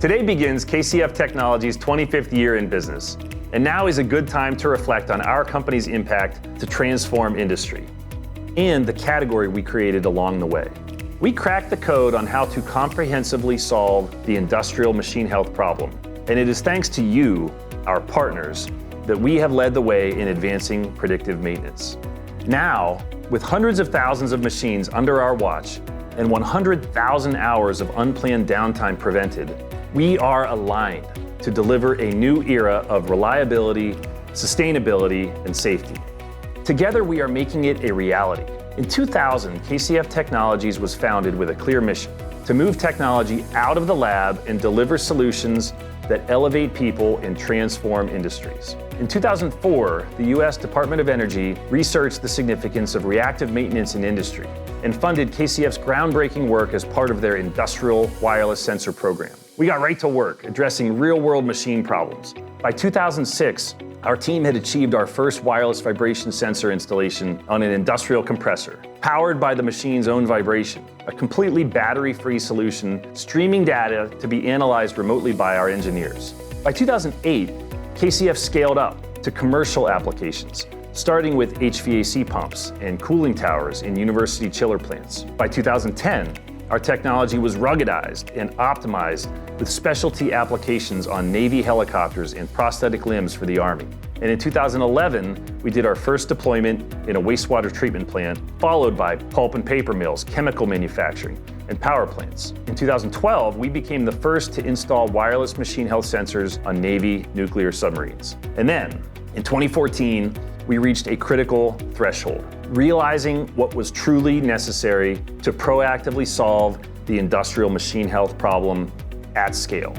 Today begins KCF Technologies' 25th year in business, and now is a good time to reflect on our company's impact to transform industry and the category we created along the way. We cracked the code on how to comprehensively solve the industrial machine health problem, and it is thanks to you, our partners, that we have led the way in advancing predictive maintenance. Now, with hundreds of thousands of machines under our watch and 100,000 hours of unplanned downtime prevented, we are aligned to deliver a new era of reliability, sustainability, and safety. Together, we are making it a reality. In 2000, KCF Technologies was founded with a clear mission: to move technology out of the lab and deliver solutions that elevate people and transform industries. In 2004, the U.S. Department of Energy researched the significance of reactive maintenance in industry and funded KCF's groundbreaking work as part of their industrial wireless sensor program. We got right to work addressing real-world machine problems. By 2006, our team had achieved our first wireless vibration sensor installation on an industrial compressor, powered by the machine's own vibration, a completely battery-free solution streaming data to be analyzed remotely by our engineers. By 2008, KCF scaled up to commercial applications, starting with HVAC pumps and cooling towers in university chiller plants. By 2010, our technology was ruggedized and optimized with specialty applications on Navy helicopters and prosthetic limbs for the Army. And in 2011, we did our first deployment in a wastewater treatment plant, followed by pulp and paper mills, chemical manufacturing, and power plants. In 2012, we became the first to install wireless machine health sensors on Navy nuclear submarines. And then, in 2014, we reached a critical threshold, realizing what was truly necessary to proactively solve the industrial machine health problem at scale.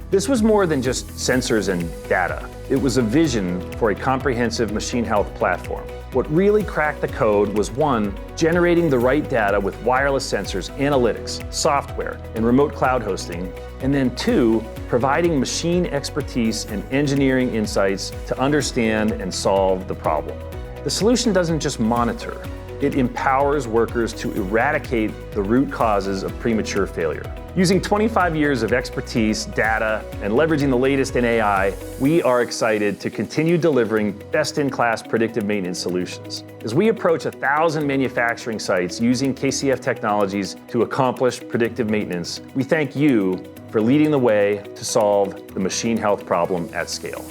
This was more than just sensors and data. It was a vision for a comprehensive machine health platform. What really cracked the code was, one, generating the right data with wireless sensors, analytics, software, and remote cloud hosting, and then two, providing machine expertise and engineering insights to understand and solve the problem. The solution doesn't just monitor, it empowers workers to eradicate the root causes of premature failure. Using 25 years of expertise, data, and leveraging the latest in AI, we are excited to continue delivering best-in-class predictive maintenance solutions. As we approach 1,000 manufacturing sites using KCF Technologies to accomplish predictive maintenance, we thank you for leading the way to solve the machine health problem at scale.